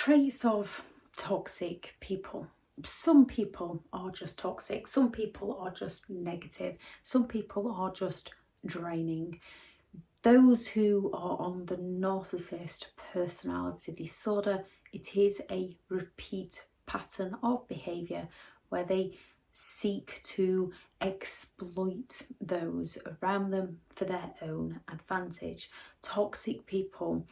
Traits of toxic people. Some people are just toxic, some people are just negative, some people are just draining. Those who are on the narcissist personality disorder, it is a repeat pattern of behaviour where they seek to exploit those around them for their own advantage. Toxic people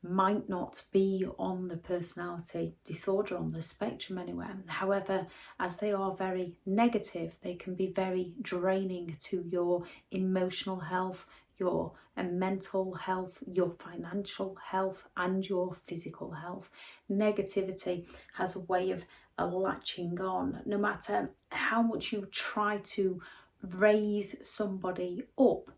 might not be on the personality disorder on the spectrum anywhere. However, as they are very negative, they can be very draining to your emotional health, your mental health, your financial health, and your physical health. Negativity has a way of latching on. No matter how much you try to raise somebody up,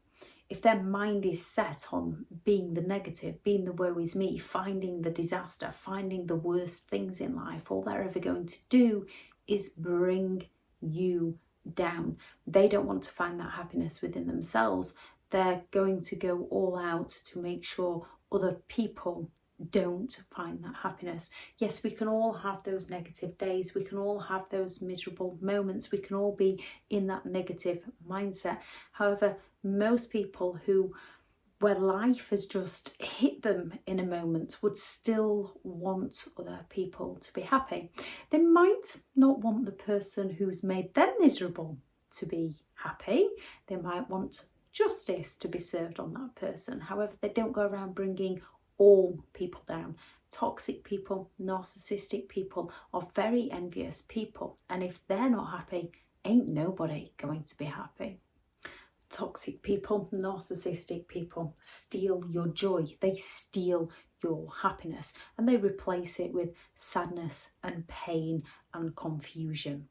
if their mind is set on being the negative, being the woe is me, finding the disaster, finding the worst things in life, all they're ever going to do is bring you down. They don't want to find that happiness within themselves. They're going to go all out to make sure other people don't find that happiness. Yes, we can all have those negative days. We can all have those miserable moments. We can all be in that negative mindset. However, most people where life has just hit them in a moment would still want other people to be happy. They might not want the person who's made them miserable to be happy. They might want justice to be served on that person. However, they don't go around bringing all people down. Toxic people, narcissistic people are very envious people, and if they're not happy, ain't nobody going to be happy. Toxic people, narcissistic people steal your joy. They steal your happiness and they replace it with sadness and pain and confusion.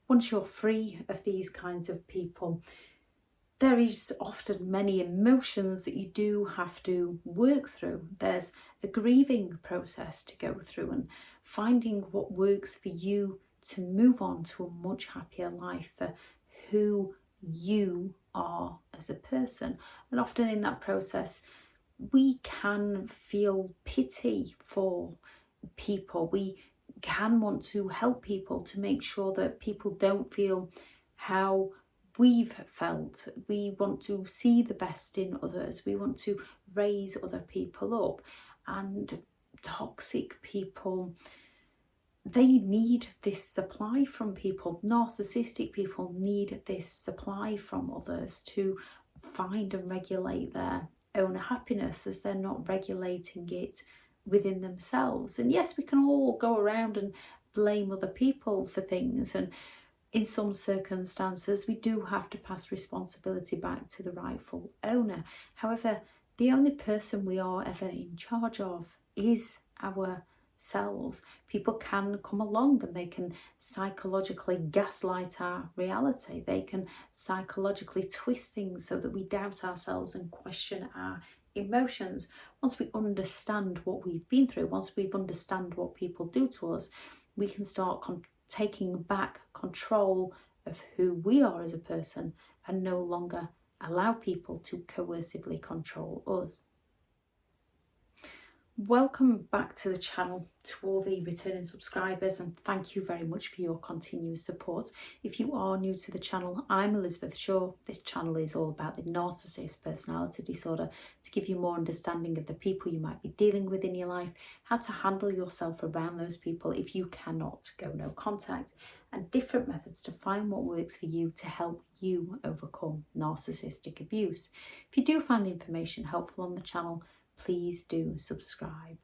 Once you're free of these kinds of people, there is often many emotions that you do have to work through. There's a grieving process to go through and finding what works for you to move on to a much happier life for who you are as a person. And often in that process, we can feel pity for people. We can want to help people to make sure that people don't feel how we've felt. We want to see the best in others. We want to raise other people up. And toxic people, they need this supply from people. Narcissistic people need this supply from others to find and regulate their own happiness, as they're not regulating it within themselves. And yes, we can all go around and blame other people for things, and in some circumstances we do have to pass responsibility back to the rightful owner. However, the only person we are ever in charge of is ourselves. People can come along and they can psychologically gaslight our reality. They can psychologically twist things so that we doubt ourselves and question our emotions. Once we understand what we've been through, once we've understand what people do to us, we can start taking back control of who we are as a person and no longer allow people to coercively control us. Welcome back to the channel, to all the returning subscribers, and thank you very much for your continued support. If you are new to the channel, I'm Elizabeth Shaw. This channel is all about the narcissist personality disorder, to give you more understanding of the people you might be dealing with in your life, how to handle yourself around those people if you cannot go no contact, and different methods to find what works for you to help you overcome narcissistic abuse. If you do find the information helpful on the channel, please do subscribe.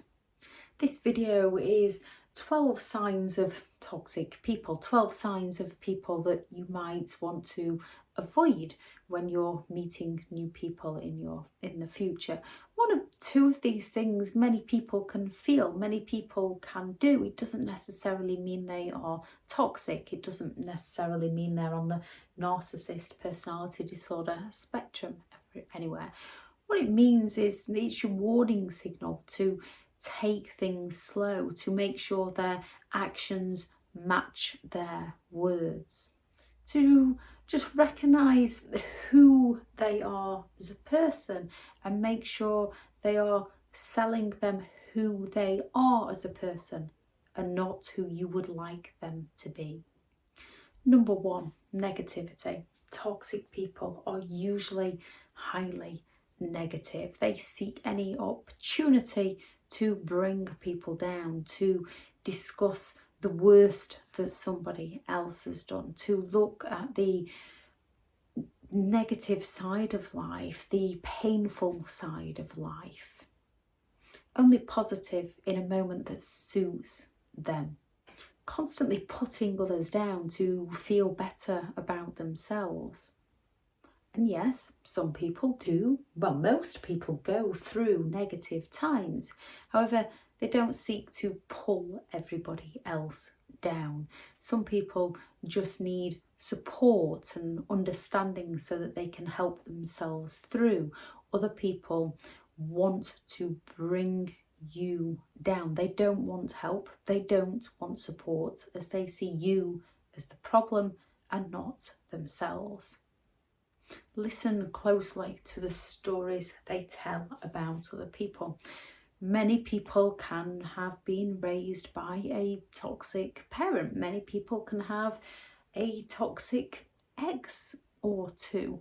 This video is 12 signs of toxic people, 12 signs of people that you might want to avoid when you're meeting new people in the future. Two of these things many people can feel, many people can do. It doesn't necessarily mean they are toxic. It doesn't necessarily mean they're on the narcissist personality disorder spectrum anywhere. What it means is it's your warning signal to take things slow, to make sure their actions match their words, to just recognise who they are as a person and make sure they are selling them who they are as a person and not who you would like them to be. Number one, negativity. Toxic people are usually highly negative. They seek any opportunity to bring people down, to discuss the worst that somebody else has done, to look at the negative side of life, the painful side of life. Only positive in a moment that suits them. Constantly putting others down to feel better about themselves. And yes, some people do, well, most people go through negative times. However, they don't seek to pull everybody else down. Some people just need support and understanding so that they can help themselves through. Other people want to bring you down. They don't want help. They don't want support, as they see you as the problem and not themselves. Listen closely to the stories they tell about other people. Many people can have been raised by a toxic parent. Many people can have a toxic ex or two.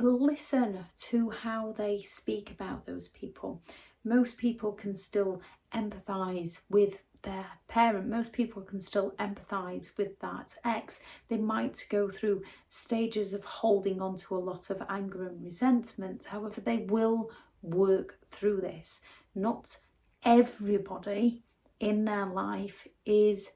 Listen to how they speak about those people. Most people can still empathise with their parent. Most people can still empathise with that ex. They might go through stages of holding on to a lot of anger and resentment. However, they will work through this. Not everybody in their life is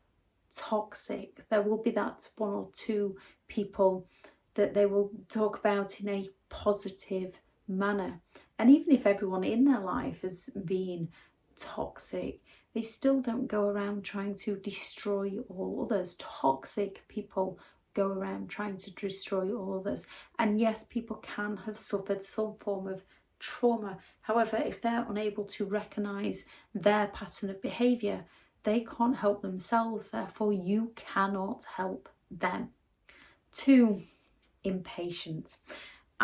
toxic. There will be that one or two people that they will talk about in a positive manner. And even if everyone in their life has been toxic, they still don't go around trying to destroy all others. Toxic people go around trying to destroy all others. And yes, people can have suffered some form of trauma. However, if they're unable to recognise their pattern of behaviour, they can't help themselves. Therefore, you cannot help them. 2, impatient.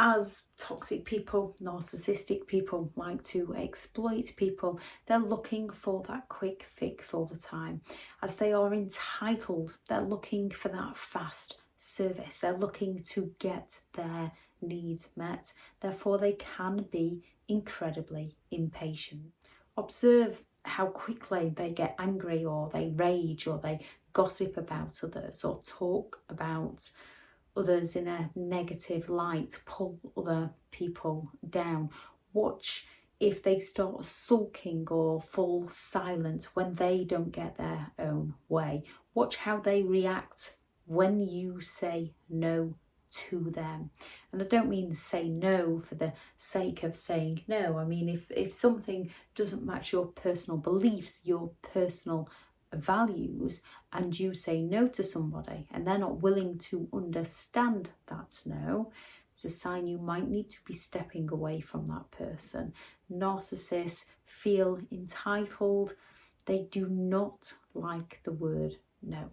As toxic people, narcissistic people like to exploit people, they're looking for that quick fix all the time. As they are entitled, they're looking for that fast service. They're looking to get their needs met. Therefore, they can be incredibly impatient. Observe how quickly they get angry, or they rage, or they gossip about others, or talk about others in a negative light, pull other people down. Watch if they start sulking or fall silent when they don't get their own way. Watch how they react when you say no to them. And I don't mean say no for the sake of saying no. I mean, if something doesn't match your personal beliefs, your personal values, and you say no to somebody and they're not willing to understand that no, it's a sign you might need to be stepping away from that person. Narcissists feel entitled. They do not like the word no.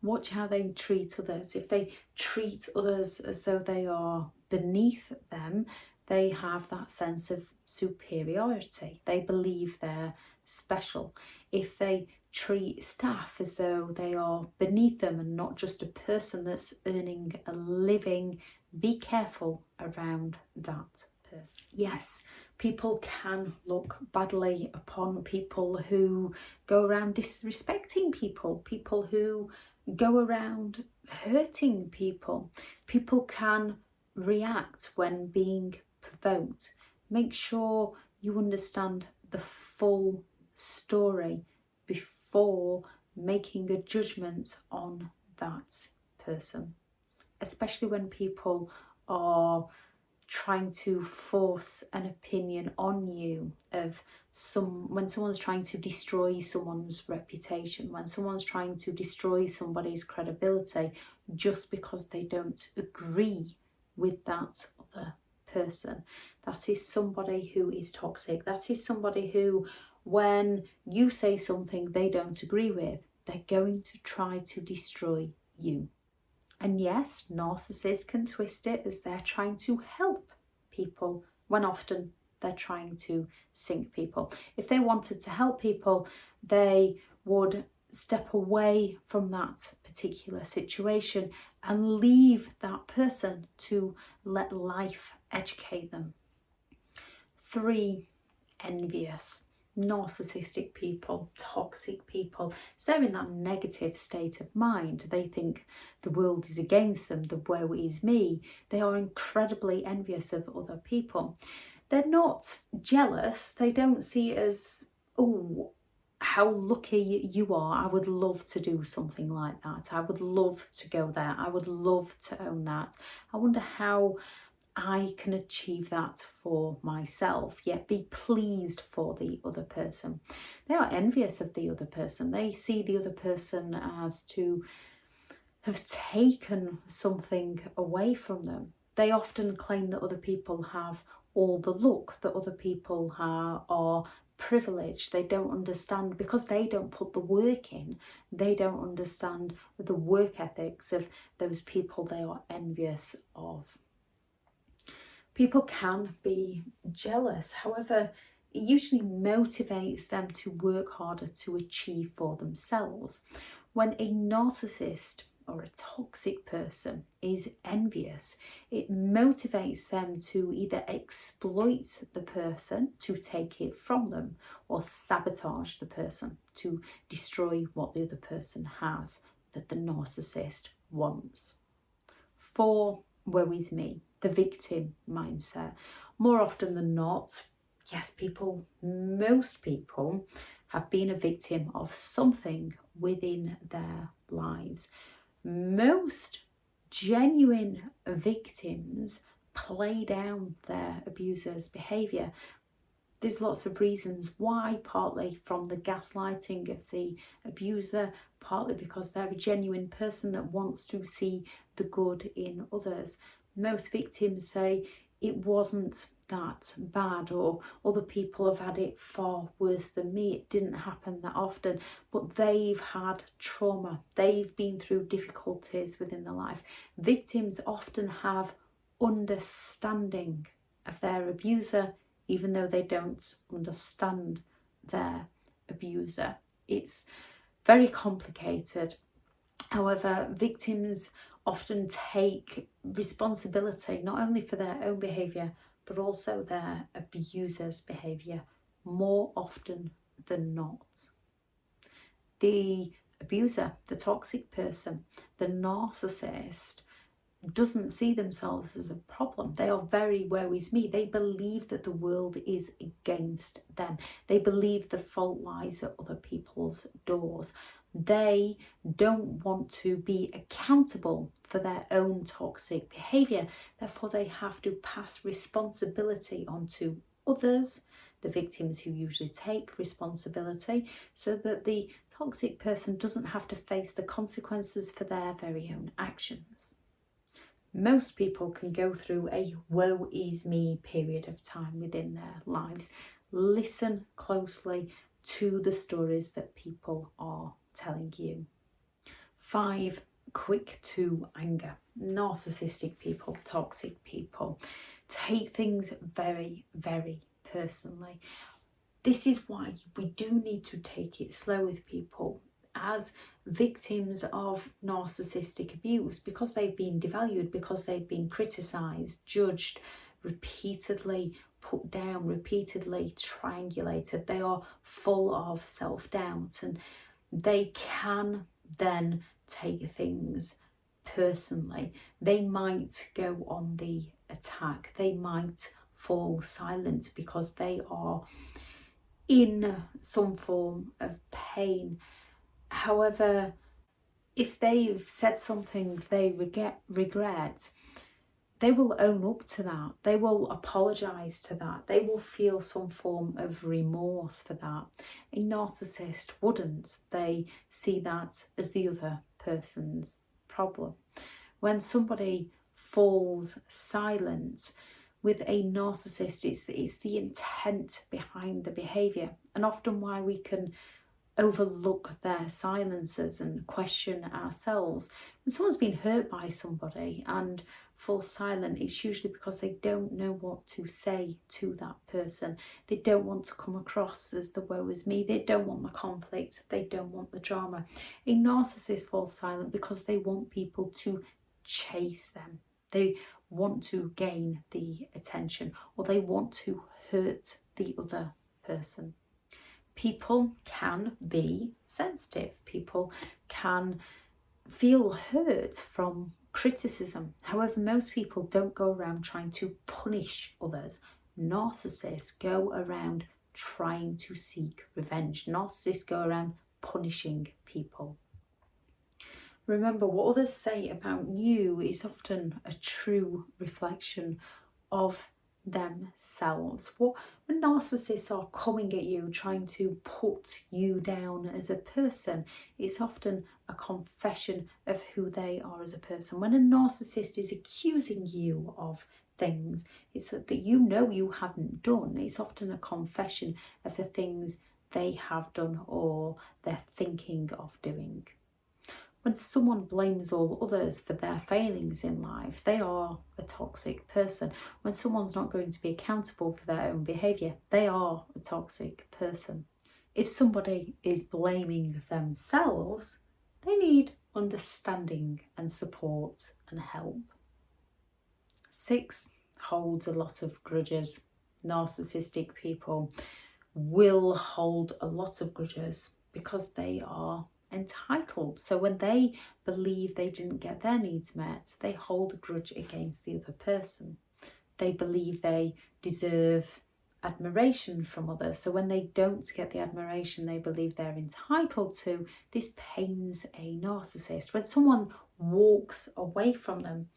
Watch how they treat others. If they treat others as though they are beneath them, they have that sense of superiority. They believe they're special. If they treat staff as though they are beneath them and not just a person that's earning a living, be careful around that person. Yes, people can look badly upon people who go around disrespecting people, people who go around hurting people. People can react when being provoked. Make sure you understand the full story before making a judgment on that person, especially when people are trying to force an opinion on you of when someone's trying to destroy someone's reputation, when someone's trying to destroy somebody's credibility just because they don't agree with that other person. That is somebody who is toxic. That is somebody who, when you say something they don't agree with, they're going to try to destroy you. And yes, narcissists can twist it as they're trying to help people when often They're trying to sink people. If they wanted to help people, they would step away from that particular situation and leave that person to let life educate them. 3, envious. Narcissistic people, toxic people, so they're in that negative state of mind. They think the world is against them, the woe is me. They are incredibly envious of other people. They're not jealous. They don't see it as, oh, how lucky you are. I would love to do something like that. I would love to go there. I would love to own that. I wonder how I can achieve that for myself, yet be pleased for the other person. They are envious of the other person. They see the other person as to have taken something away from them. They often claim that other people have all the luck, that other people are privileged. They don't understand, because they don't put the work in, they don't understand the work ethics of those people they are envious of. People can be jealous, however, it usually motivates them to work harder to achieve for themselves. When a narcissist or a toxic person is envious, it motivates them to either exploit the person to take it from them, or sabotage the person to destroy what the other person has that the narcissist wants. 4, woe is me. The victim mindset. More often than not, yes, most people have been a victim of something within their lives. Most genuine victims play down their abuser's behaviour. There's lots of reasons why, partly from the gaslighting of the abuser, partly because they're a genuine person that wants to see the good in others. Most victims say it wasn't that bad, or other people have had it far worse than me, it didn't happen that often, but they've had trauma, they've been through difficulties within their life. Victims often have understanding of their abuser, even though they don't understand their abuser. It's very complicated. However, victims often take responsibility not only for their own behaviour, but also their abuser's behaviour more often than not. The abuser, the toxic person, the narcissist doesn't see themselves as a problem. They are very woe is me. They believe that the world is against them. They believe the fault lies at other people's doors. They don't want to be accountable for their own toxic behaviour. Therefore, they have to pass responsibility onto others, the victims who usually take responsibility, so that the toxic person doesn't have to face the consequences for their very own actions. Most people can go through a woe is me period of time within their lives. Listen closely to the stories that people are telling you. 5, quick to anger. Narcissistic people, toxic people, take things very, very personally. This is why we do need to take it slow with people as victims of narcissistic abuse, because they've been devalued, because they've been criticised, judged, repeatedly put down, repeatedly triangulated. They are full of self-doubt, and they can then take things personally. They might go on the attack. They might fall silent because they are in some form of pain. However, if they've said something they regret, they will own up to that. They will apologise to that. They will feel some form of remorse for that. A narcissist wouldn't. They see that as the other person's problem. When somebody falls silent with a narcissist, it's the intent behind the behaviour, and often why we can overlook their silences and question ourselves. When someone's been hurt by somebody and fall silent, it's usually because they don't know what to say to that person. They don't want to come across as the woe is me. They don't want the conflict. They don't want the drama. A narcissist falls silent because they want people to chase them. They want to gain the attention, or they want to hurt the other person. People can be sensitive. People can feel hurt from criticism. However, most people don't go around trying to punish others. Narcissists go around trying to seek revenge. Narcissists go around punishing people. Remember, what others say about you is often a true reflection of themselves. When narcissists are coming at you, trying to put you down as a person, it's often a confession of who they are as a person. When a narcissist is accusing you of things, it's that you know you haven't done. It's often a confession of the things they have done or they're thinking of doing. When someone blames all others for their failings in life, they are a toxic person. When someone's not going to be accountable for their own behaviour, they are a toxic person. If somebody is blaming themselves, they need understanding and support and help. 6, holds a lot of grudges. Narcissistic people will hold a lot of grudges because they are entitled. So when they believe they didn't get their needs met, they hold a grudge against the other person. They believe they deserve admiration from others. So when they don't get the admiration they believe they're entitled to, this pains a narcissist. When someone walks away from them,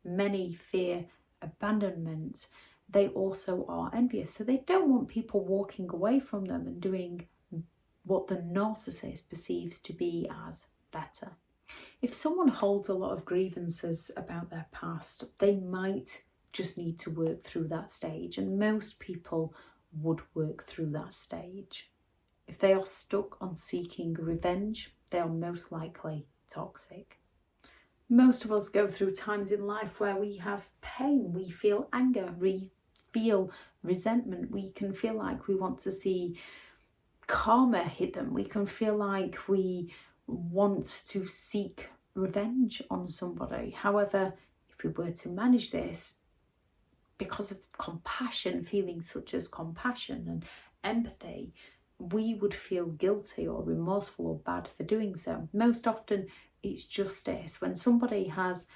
many fear abandonment. They also are envious. So they don't want people walking away from them and doing what the narcissist perceives to be as better. If someone holds a lot of grievances about their past, they might just need to work through that stage, and most people would work through that stage. If they are stuck on seeking revenge, they are most likely toxic. Most of us go through times in life where we have pain, we feel anger, we feel resentment, we can feel like we want to see karma hit them. We can feel like we want to seek revenge on somebody. However, if we were to manage this, because of compassion, feelings such as compassion and empathy, we would feel guilty or remorseful or bad for doing so. Most often it's justice. When somebody has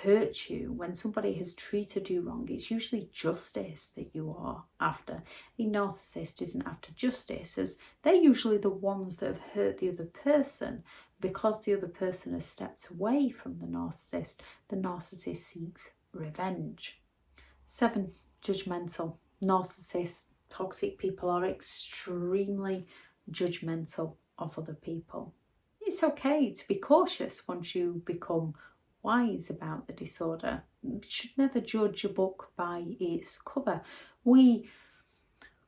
hurt you, when somebody has treated you wrong, it's usually justice that you are after. A narcissist isn't after justice, as they're usually the ones that have hurt the other person. Because the other person has stepped away from the narcissist seeks revenge. 7, judgmental. Narcissists, toxic people are extremely judgmental of other people. It's okay to be cautious once you become wise about the disorder. You should never judge a book by its cover. We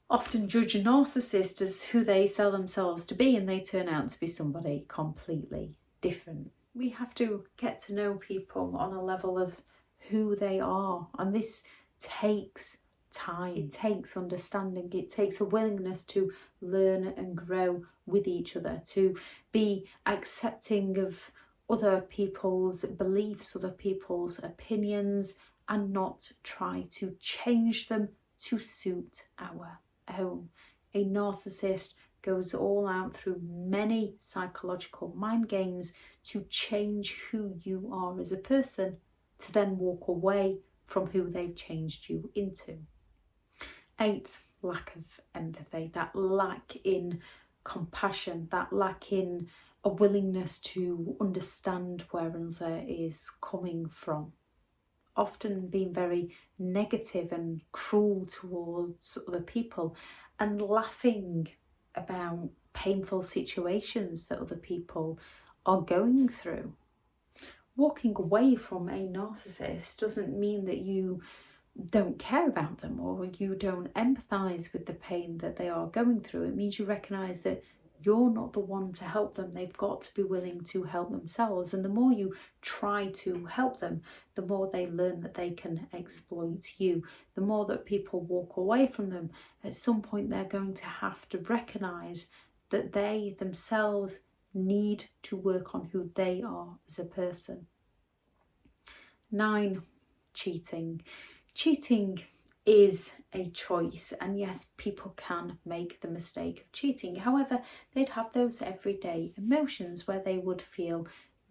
often judge a narcissist as who they sell themselves to be, and they turn out to be somebody completely different. We have to get to know people on a level of who they are, and this takes time, it takes understanding, it takes a willingness to learn and grow with each other, to be accepting of other people's beliefs, other people's opinions, and not try to change them to suit our own. A narcissist goes all out through many psychological mind games to change who you are as a person, to then walk away from who they've changed you into. 8, lack of empathy, that lack in compassion, that lack in a willingness to understand where another is coming from. Often being very negative and cruel towards other people and laughing about painful situations that other people are going through. Walking away from a narcissist doesn't mean that you don't care about them or you don't empathise with the pain that they are going through. It means you recognise that you're not the one to help them. They've got to be willing to help themselves. And the more you try to help them, the more they learn that they can exploit you. The more that people walk away from them, at some point they're going to have to recognise that they themselves need to work on who they are as a person. 9, cheating. Cheating is a choice, and yes, people can make the mistake of cheating. However, they'd have those everyday emotions where they would feel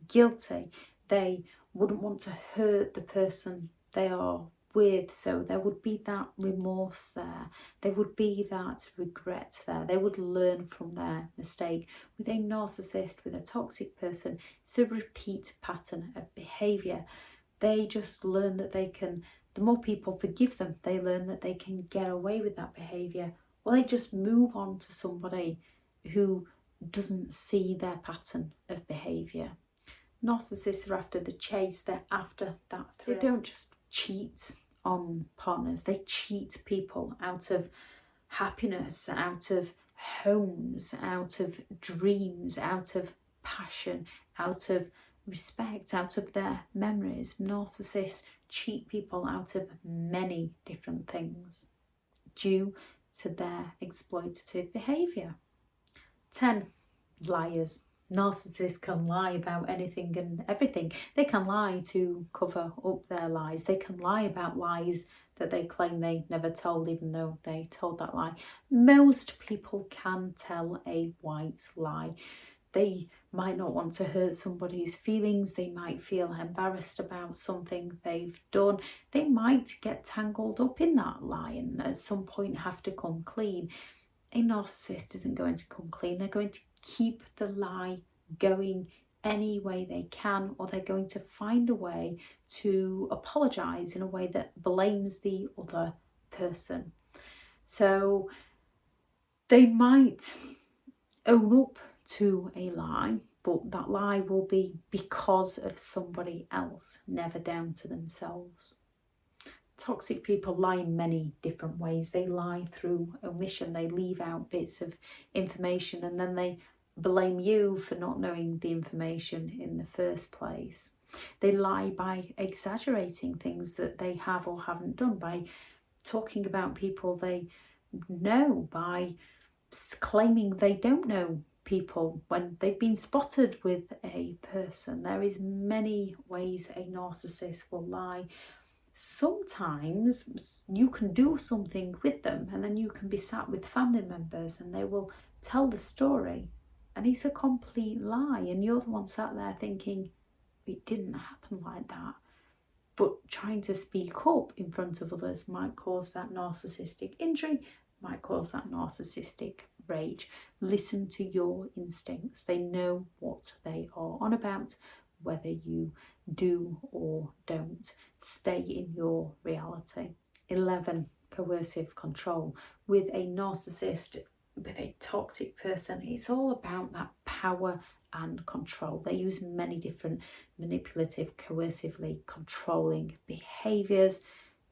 guilty. They wouldn't want to hurt the person they are with, so there would be that remorse there. There would be that regret there. They would learn from their mistake. With a narcissist, with a toxic person, it's a repeat pattern of behaviour. They just learn that they can, the more people forgive them, they learn that they can get away with that behaviour. Or they just move on to somebody who doesn't see their pattern of behaviour. Narcissists are after the chase, they're after that thrill. They don't just cheat on partners, they cheat people out of happiness, out of homes, out of dreams, out of passion, out of respect, out of their memories. Narcissists cheat people out of many different things due to their exploitative behaviour. 10, liars. Narcissists can lie about anything and everything. They can lie to cover up their lies. They can lie about lies that they claim they never told, even though they told that lie. Most people can tell a white lie. They might not want to hurt somebody's feelings. They might feel embarrassed about something they've done. They might get tangled up in that lie and at some point have to come clean. A narcissist isn't going to come clean. They're going to keep the lie going any way they can, or they're going to find a way to apologise in a way that blames the other person. So they might own up to a lie, but that lie will be because of somebody else, never down to themselves. Toxic people lie in many different ways. They lie through omission. They leave out bits of information and then they blame you for not knowing the information in the first place. They lie by exaggerating things that they have or haven't done, by talking about people they know, by claiming they don't know people when they've been spotted with a person. There is many ways a narcissist will lie. Sometimes you can do something with them and then you can be sat with family members and they will tell the story and it's a complete lie, and you're the one sat there thinking it didn't happen like that. But trying to speak up in front of others might cause that narcissistic injury, might cause that narcissistic rage. Listen to your instincts. They know what they are on about, whether you do or don't. Stay in your reality. 11, coercive control. With a narcissist, with a toxic person, it's all about that power and control. They use many different manipulative, coercively controlling behaviours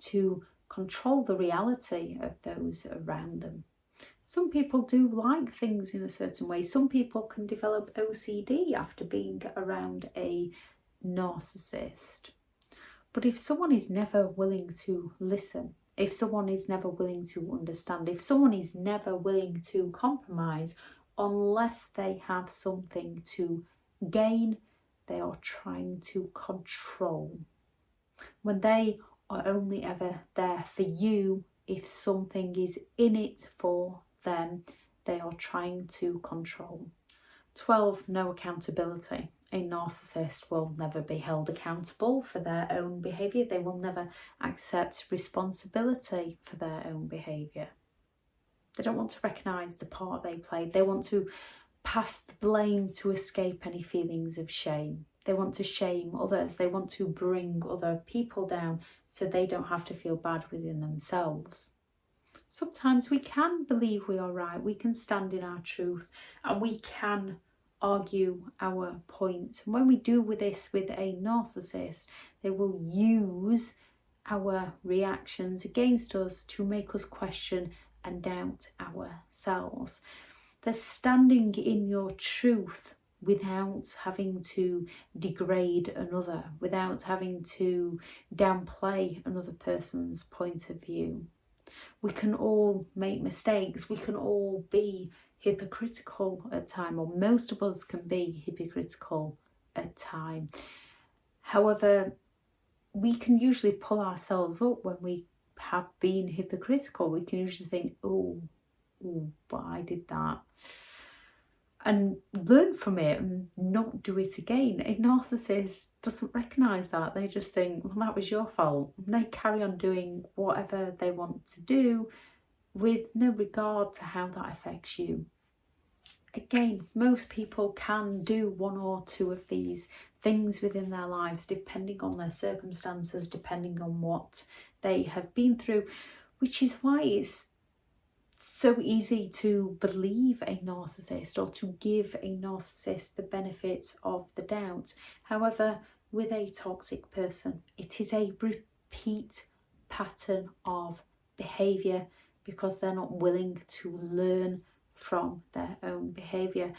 to control the reality of those around them. Some people do like things in a certain way. Some people can develop OCD after being around a narcissist. But if someone is never willing to listen, if someone is never willing to understand, if someone is never willing to compromise, unless they have something to gain, they are trying to control. When they are only ever there for you, if something is in it for them, they are trying to control. 12, no accountability. A narcissist will never be held accountable for their own behaviour. They will never accept responsibility for their own behaviour. They don't want to recognise the part they played. They want to pass the blame to escape any feelings of shame. They want to shame others. They want to bring other people down so they don't have to feel bad within themselves. Sometimes we can believe we are right. We can stand in our truth and we can argue our point. And when we do with this with a narcissist, they will use our reactions against us to make us question and doubt ourselves. They're standing in your truth without having to degrade another, without having to downplay another person's point of view. We can all make mistakes. We can all be hypocritical at time, or most of us can be hypocritical at time. However, we can usually pull ourselves up when we have been hypocritical. We can usually think, oh, but I did that, and learn from it and not do it again. A narcissist doesn't recognise that. They just think, well, that was your fault. And they carry on doing whatever they want to do with no regard to how that affects you. Again, most people can do one or two of these things within their lives, depending on their circumstances, depending on what they have been through, which is why it's so easy to believe a narcissist or to give a narcissist the benefits of the doubt. However, with a toxic person, it is a repeat pattern of behaviour because they're not willing to learn from their own behaviour.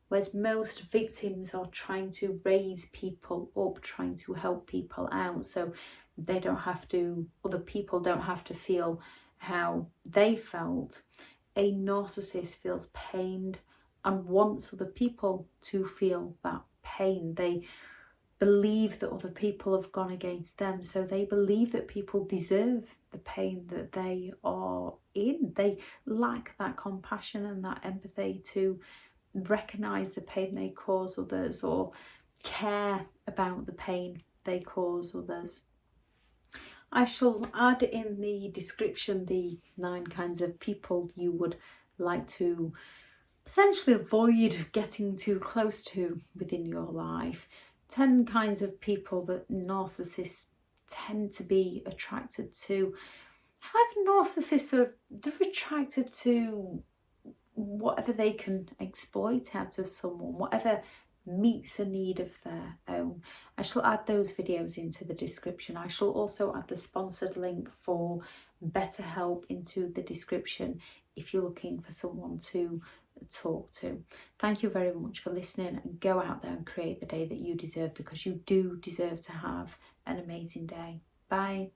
Whereas most victims are trying to raise people up, trying to help people out, so they don't have to, other people don't have to feel how they felt. A narcissist feels pained and wants other people to feel that pain. They believe that other people have gone against them, so they believe that people deserve the pain that they are in. They lack that compassion and that empathy to recognise the pain they cause others or care about the pain they cause others. I shall add in the description the 9 kinds of people you would like to potentially avoid getting too close to within your life. 10 kinds of people that narcissists tend to be attracted to. However, narcissists they're attracted to whatever they can exploit out of someone, whatever meets a need of their own. I shall add those videos into the description. I shall also add the sponsored link for BetterHelp into the description if you're looking for someone to talk to. Thank you very much for listening, and go out there and create the day that you deserve, because you do deserve to have an amazing day. Bye.